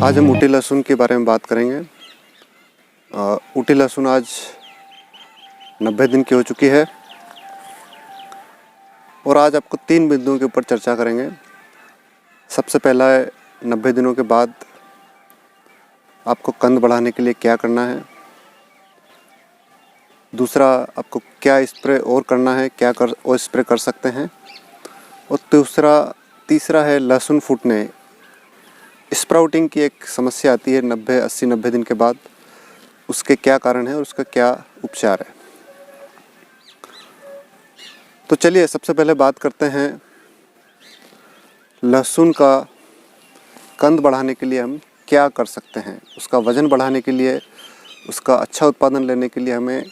आज हम ऊटी लहसुन के बारे में बात करेंगे। ऊटी लहसुन आज 90 दिन की हो चुकी है और आज आपको 3 बिंदुओं के ऊपर चर्चा करेंगे। सबसे पहला है 90 दिनों के बाद आपको कंद बढ़ाने के लिए क्या करना है। दूसरा, आपको क्या स्प्रे और करना है, क्या कर और स्प्रे कर सकते हैं। और तीसरा है लहसुन फूटने, स्प्राउटिंग की एक समस्या आती है 80-90 दिन के बाद, उसके क्या कारण है और उसका क्या उपचार है। तो चलिए सबसे पहले बात करते हैं लहसुन का कंद बढ़ाने के लिए हम क्या कर सकते हैं। उसका वज़न बढ़ाने के लिए, उसका अच्छा उत्पादन लेने के लिए हमें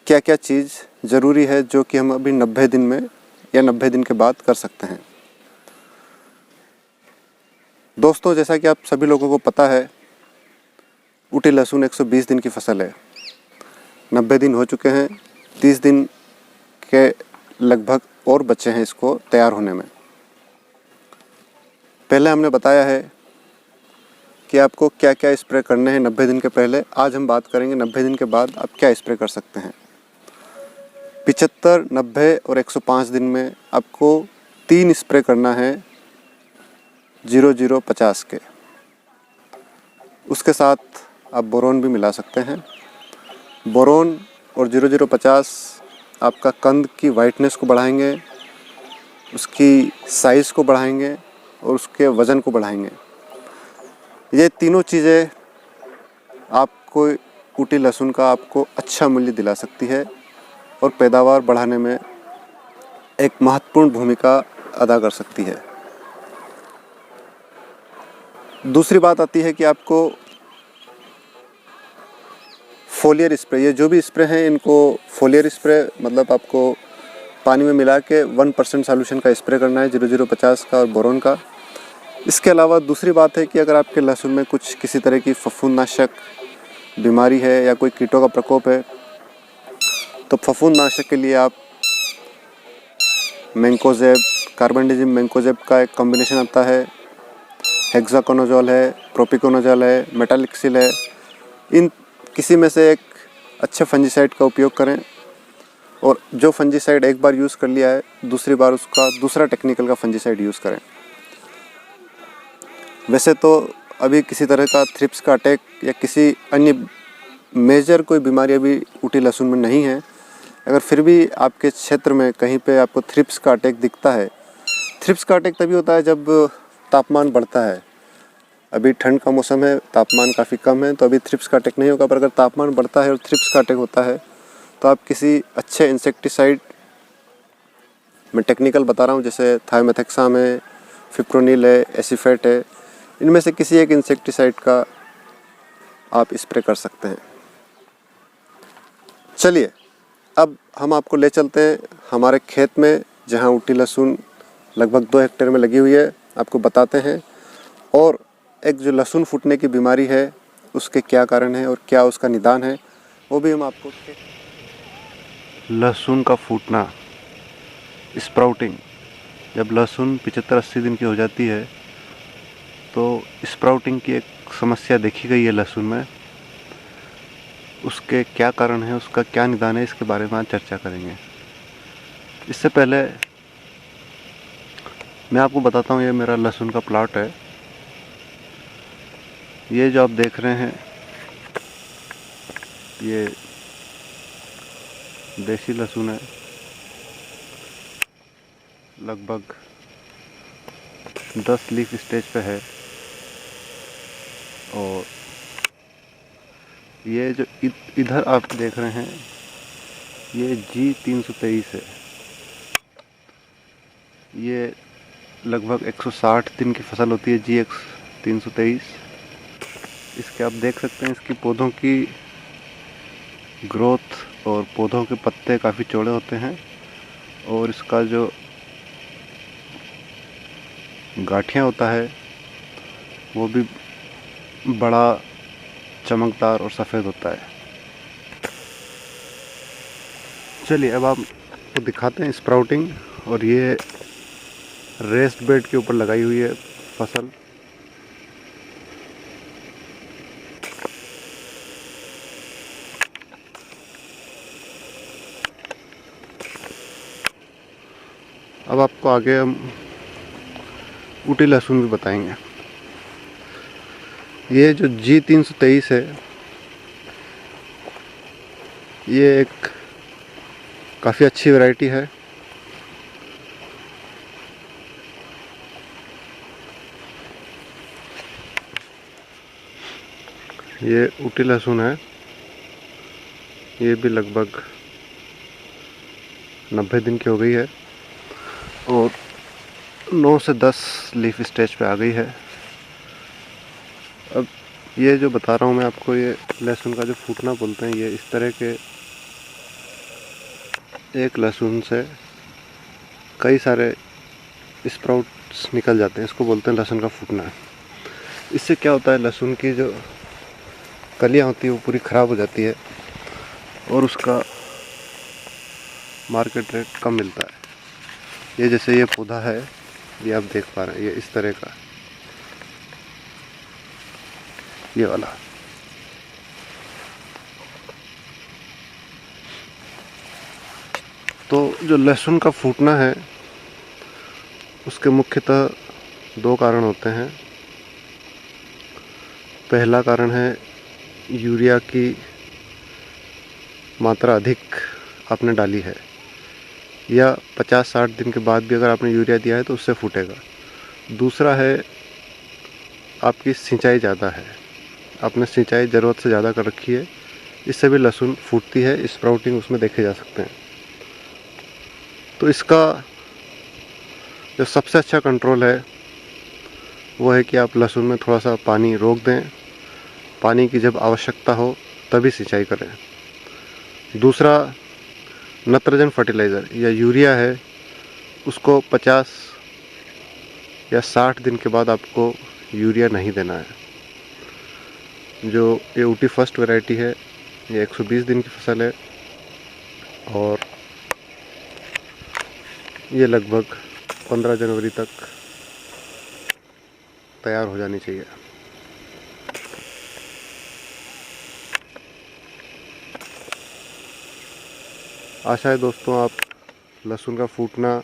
क्या क्या चीज़ ज़रूरी है जो कि हम अभी 90 दिन में या 90 दिन के बाद कर सकते हैं। दोस्तों, जैसा कि आप सभी लोगों को पता है, ऊटी लहसुन 120 दिन की फसल है। 90 दिन हो चुके हैं, 30 दिन के लगभग और बचे हैं इसको तैयार होने में। पहले हमने बताया है कि आपको क्या क्या स्प्रे करने हैं 90 दिन के पहले। आज हम बात करेंगे 90 दिन के बाद आप क्या स्प्रे कर सकते हैं। 75, 90 और 105 दिन में आपको 3 स्प्रे करना है 0050 के। उसके साथ आप बोरोन भी मिला सकते हैं। बोरोन और 0050 आपका कंद की वाइटनेस को बढ़ाएंगे, उसकी साइज़ को बढ़ाएंगे और उसके वज़न को बढ़ाएंगे। ये तीनों चीज़ें आपको ऊटी लहसुन का आपको अच्छा मूल्य दिला सकती है और पैदावार बढ़ाने में एक महत्वपूर्ण भूमिका अदा कर सकती है। दूसरी बात आती है कि आपको फोलियर स्प्रे, ये जो भी स्प्रे हैं इनको फोलियर स्प्रे मतलब आपको पानी में मिला के 1% सॉल्यूशन का स्प्रे करना है, 0050 का और बोरोन का। इसके अलावा दूसरी बात है कि अगर आपके लहसुन में कुछ किसी तरह की फफूंदनाशक बीमारी है या कोई कीटों का प्रकोप है, तो फफूंदनाशक के लिए आप मैंकोजेब, कार्बेंडाजिम मैंकोजेब का एक कॉम्बिनेशन आता है, हेक्साकोनाजोल है, प्रोपिकोनाजोल है, मेटालिक्सिल है। इन किसी में से एक अच्छे फंजीसाइड का उपयोग करें और जो फंजीसाइड एक बार यूज़ कर लिया है, दूसरी बार उसका दूसरा टेक्निकल का फंजीसाइड यूज़ करें। वैसे तो अभी किसी तरह का थ्रिप्स का अटैक या किसी अन्य मेजर कोई बीमारी अभी ऊटी लहसुन में नहीं है। अगर फिर भी आपके क्षेत्र में कहीं पे आपको थ्रिप्स का अटैक दिखता है, थ्रिप्स का अटैक तभी होता है जब तापमान बढ़ता है। अभी ठंड का मौसम है, तापमान काफ़ी कम है, तो अभी थ्रिप्स का अटैक नहीं होगा। पर अगर तापमान बढ़ता है और थ्रिप्स का अटैक होता है तो आप किसी अच्छे इंसेक्टिसाइड, मैं टेक्निकल बता रहा हूँ, जैसे थायोमेथेक्साम है, फिप्रोनिल है, एसीफेट है, इनमें से किसी एक इंसेक्टिसाइड का आप स्प्रे कर सकते हैं। चलिए अब हम आपको ले चलते हैं हमारे खेत में, जहाँ ऊटी लहसुन लगभग 2 हेक्टेयर में लगी हुई है। आपको बताते हैं और एक जो लहसुन फूटने की बीमारी है उसके क्या कारण है और क्या उसका निदान है, वो भी हम आपको। लहसुन का फूटना, स्प्राउटिंग, जब लहसुन 75-80 दिन की हो जाती है तो स्प्राउटिंग की एक समस्या देखी गई है लहसुन में। उसके क्या कारण है, उसका क्या निदान है, इसके बारे में आज चर्चा करेंगे। इससे पहले मैं आपको बताता हूँ, ये मेरा लहसुन का प्लॉट है। ये जो आप देख रहे हैं ये देसी लहसुन है, लगभग 10 लीफ स्टेज पे है। और ये जो इधर आप देख रहे हैं ये G323 है। ये लगभग 160 दिन की फसल होती है, GX323। इसके आप देख सकते हैं, इसकी पौधों की ग्रोथ और पौधों के पत्ते काफ़ी चौड़े होते हैं और इसका जो गांठियाँ होता है वो भी बड़ा चमकदार और सफ़ेद होता है। चलिए अब आपको दिखाते हैं स्प्राउटिंग। और ये रेस्ट बेड के ऊपर लगाई हुई है फसल। अब आपको आगे हम ऊटी लहसुन भी बताएंगे। ये जो G323 है, ये एक काफ़ी अच्छी वैरायटी है। ये ऊटी लहसुन है, ये भी लगभग 90 दिन की हो गई है और 9 से 10 लीफ स्टेज पे आ गई है। अब ये जो बता रहा हूँ मैं आपको, ये लहसुन का जो फूटना बोलते हैं, ये इस तरह के एक लहसुन से कई सारे स्प्राउट्स निकल जाते हैं, इसको बोलते हैं लहसुन का फूटना। इससे क्या होता है, लहसुन की जो कलियाँ होती है वो पूरी ख़राब हो जाती है और उसका मार्केट रेट कम मिलता है। ये जैसे ये पौधा है, ये आप देख पा रहे हैं, ये इस तरह का, ये वाला। तो जो लहसुन का फूटना है उसके मुख्यतः 2 कारण होते हैं। पहला कारण है यूरिया की मात्रा अधिक आपने डाली है, या 50-60 दिन के बाद भी अगर आपने यूरिया दिया है तो उससे फूटेगा। दूसरा है आपकी सिंचाई ज़्यादा है, आपने सिंचाई ज़रूरत से ज़्यादा कर रखी है, इससे भी लहसुन फूटती है, स्प्राउटिंग उसमें देखे जा सकते हैं। तो इसका जो सबसे अच्छा कंट्रोल है वो है कि आप लहसुन में थोड़ा सा पानी रोक दें, पानी की जब आवश्यकता हो तभी सिंचाई करें। दूसरा, नाइट्रोजन फर्टिलाइज़र या यूरिया है, उसको 50 या 60 दिन के बाद आपको यूरिया नहीं देना है। जो ये ऊटी फर्स्ट वैरायटी है, ये 120 दिन की फसल है और ये लगभग 15 जनवरी तक तैयार हो जानी चाहिए। आशा है दोस्तों आप लहसुन का फूटना,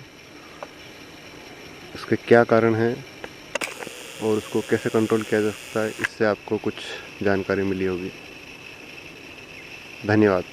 इसके क्या कारण हैं और उसको कैसे कंट्रोल किया जा सकता है, इससे आपको कुछ जानकारी मिली होगी। धन्यवाद।